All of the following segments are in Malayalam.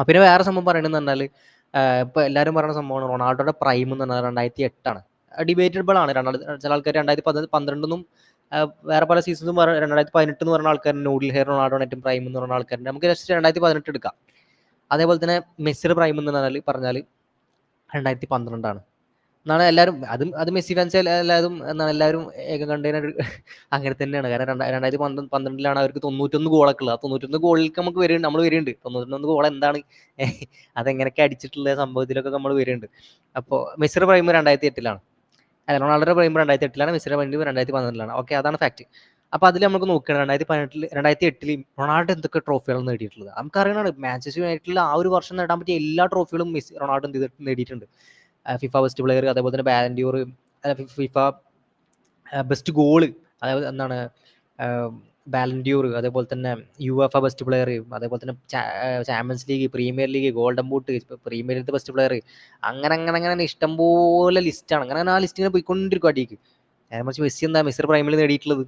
പിന്നെ വേറെ സംഭവം പറയണെന്ന് പറഞ്ഞാൽ ഇപ്പോൾ എല്ലാവരും പറയുന്ന സംഭവമാണ് റൊണാൾഡോയുടെ പ്രൈം എന്ന് പറഞ്ഞാൽ 2008 ഡിബേറ്റബിൾ ആണ്. ചില ആൾക്കാർ 2012 വേറെ പല സീസൺസും 2018 എന്ന് പറഞ്ഞ ആൾക്കാരുണ്ട്. നൂഡിൽ ഹെയർ റൊണാൾഡോ ഏറ്റവും പ്രൈം എന്ന് പറഞ്ഞ ആൾക്കാരുണ്ട്. നമുക്ക് ജസ്റ്റ് 2018 എടുക്കാം. അതേപോലെ തന്നെ മെസ്സിയുടെ പ്രൈം എന്ന് പറഞ്ഞാൽ 2012 എന്നാണ് എല്ലാവരും. അത് മെസ്സി ഫാൻസ് എല്ലാവരും ഏകം കണ്ടതിന് അങ്ങനെ തന്നെയാണ്. കാരണം 2012 അവർക്ക് 91 ഗോളൊക്കെ ഉള്ളത്. 91 ഗോളിലേക്ക് നമുക്ക് വരുന്നുണ്ട്, നമ്മൾ വരുന്നുണ്ട്. 91 ഗോൾ എന്താണ്, അതെങ്ങനെയൊക്കെ അടിച്ചിട്ടുള്ള സംഭവത്തിലൊക്കെ നമ്മൾ വരുന്നുണ്ട്. അപ്പോൾ മെസ്സിയുടെ പ്രൈം 2008 റൊണാൾഡോയുടെ പ്രൈം 2008 മെസ്സിയുടെ പ്രൈം 2012 ഓക്കെ, അതാണ് ഫാക്ട്. അപ്പോൾ അതിൽ നമുക്ക് നോക്കുകയാണ് 2008 റൊണാൾഡോ എന്തൊക്കെ ട്രോഫികളാണ് നേടിയിട്ടുള്ളത്. നമുക്കറിയണമാണ് മാഞ്ചസ്റ്റർ യുണൈറ്റഡിൽ ആ ഒരു വർഷം നേടാൻ പറ്റിയ എല്ലാ ട്രോഫികളും റൊണാൾഡോ നേടിയിട്ടുണ്ട്. ഫിഫ ബെസ്റ്റ് പ്ലെയർ, അതേപോലെ തന്നെ ബാലൻഡിയോർ, ഫിഫ ബെസ്റ്റ് ഗോള്, അതായത് എന്താണ് ബാലൻഡിയോർ, അതേപോലെ തന്നെ UEFA ബെസ്റ്റ് പ്ലെയർ, അതേപോലെ തന്നെ champions league, premier league, golden boot, premier league best player, അങ്ങനെ ഇഷ്ടംപോലെ ലിസ്റ്റാണ്. അങ്ങനെ ആ ലിസ്റ്റിനെ പോയിക്കൊണ്ടിരിക്കും അടിക്ക്. മറിച്ച് മെസ്സിയുടെ പ്രൈമിൽ നേടിയിട്ടുള്ളത്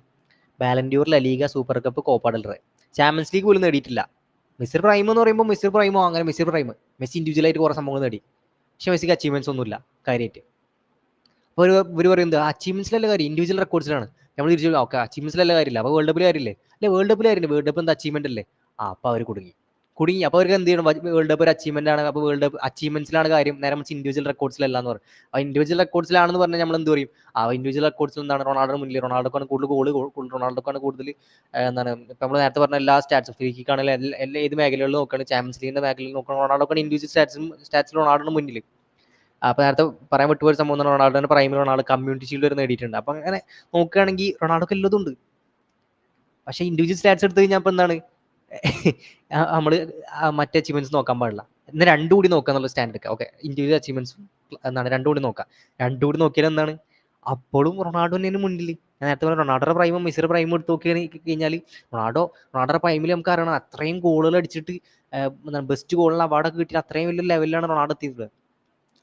Ballon d'Or, ലലീഗ, super cup, Copa del Rey. Champions league പോലും നേടിയിട്ടില്ല. മെസ്സിയുടെ പ്രൈം എന്ന് പറയുമ്പോൾ മെസ്സിയുടെ പ്രൈം മെസ്സി ഇൻഡിവിജ്വലായിട്ട് കുറേ സംഭവങ്ങൾ നേടി. പക്ഷെ മെസ്സിക്ക് അച്ചീവ്മെന്റ്സ് ഒന്നുമില്ല കാര്യമായിട്ട്. അപ്പോൾ ഇവർ പറയുന്നത് അച്ചീവ്മെന്റ്സിലല്ല കാര്യം, ഇൻഡിവിജ്വൽ റെക്കോർഡ്സിലാണ്. നമ്മൾ തിരിച്ചു ഓക്കെ, അച്ചീവ്മെന്റ്സിലല്ല കാര്യമില്ല, അപ്പോൾ വേൾഡ് കപ്പിൽ കാര്യമില്ലേ? അല്ലെ, വേൾഡ് കപ്പിൽ കാര്യമില്ല. വേൾഡ് കപ്പ് എന്താ അച്ചീവ്മെന്റ് അല്ലേ? അപ്പോൾ അവർ കുടുങ്ങി. അപ്പോൾ അവർക്ക് എന്ത് ചെയ്യണം? വേൾഡ് കപ്പ് ഒരു അച്ചീവ്മെന്റ് ആണ്. അപ്പോൾ വേൾഡ് കപ്പ് അച്ചീവ്മെന്റ്സിലാണ് കാര്യം, നേരെ മറിച്ച് ഇൻഡിവിജ്വൽ റെക്കോർഡ്സിലല്ല എന്ന് പറയും. ആ ഇൻഡിവിജ്വൽ റെക്കോർഡ്സിലാണെന്ന് പറഞ്ഞാൽ നമ്മൾ എന്ത് പറയും? ആ ഇൻഡിവിജ്വൽ റെക്കോർഡ്സിൽ എന്താണ് റൊണാൾഡോ മുന്നിൽ, റൊണാൾഡോക്കാണ് കൂടുതൽ ഗോൾ, റൊണാൾഡോക്കാണ് കൂടുതൽ എന്താണ് ഇപ്പം നമ്മൾ നേരത്തെ പറഞ്ഞ എല്ലാ സ്റ്റാറ്റ്സും, ഫ്രീ കിക്ക് ആണെങ്കിലും എല്ലാ ഏത് മേഖലകളിൽ നോക്കുകയാണ്, ചാമ്പ്യൻസ് ലീഗിന്റെ മേഖലയിൽ നോക്കുകയാണ്, റൊണാൾഡോക്കാണ് ഇൻഡിവിജ്വൽ സ്റ്റാറ്റ്സിൽ റൊണാൾഡോയുടെ മുന്നിൽ. അപ്പോൾ നേരത്തെ പറയാൻ വിട്ടുപോയ സംഭവം റൊണാൾഡോയുടെ പ്രൈമിൽ റൊണാൾഡോ കമ്മ്യൂണിറ്റി ഷീൽഡ് വരെ നേടിയിട്ടുണ്ട്. അപ്പം അങ്ങനെ നോക്കുകയാണെങ്കിൽ റൊണാൾഡോക്ക് എല്ലതും ഉണ്ട്. പക്ഷേ ഇൻഡിവിജ്വൽ സ്റ്റാറ്റ്സ് എടുത്തു കഴിഞ്ഞാൽ അപ്പോൾ എന്താണ് നമ്മൾ മറ്റേ അച്ചീവ്മെന്റ്സ് നോക്കാൻ പാടില്ല. ഇന്ന് രണ്ടും കൂടി നോക്കുക എന്നുള്ള സ്റ്റാൻഡ് എടുക്കുക. ഓക്കെ, ഇൻഡിവിജ്വൽ അച്ചീവ്മെന്റ്സും എന്താണ് രണ്ടും കൂടി നോക്കാം. രണ്ടും കൂടി നോക്കിയാൽ എന്താണ് അപ്പോഴും റൊണാൾഡോ തന്നെയാണ് മുന്നിൽ. ഞാൻ നേരത്തെ പറഞ്ഞ റൊണാൾഡോയുടെ പ്രൈമും മെസ്സിയുടെ പ്രൈമും എടുത്ത് കഴിഞ്ഞാൽ റൊണാൾഡോയുടെ പ്രൈമിൽ നമുക്ക് അറിയണം അത്രയും ഗോളുകൾ അടിച്ചിട്ട് ബെസ്റ്റ് ഗോളിന് അവാർഡൊക്കെ കിട്ടിയിട്ട് അത്രയും വലിയ ലെവലിലാണ് റൊണാൾഡോ എത്തിയിട്ടുള്ളത്.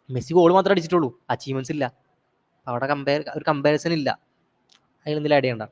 മെസ്സി ഗോൾ മാത്രമേ അടിച്ചിട്ടുള്ളൂ, അച്ചീവ്മെന്റ്സ് ഇല്ല. അവിടെ ഒരു കമ്പാരിസൺ ഇല്ല. അതിലെന്തെങ്കിലും ആഡ് ചെയ്യണ്ട.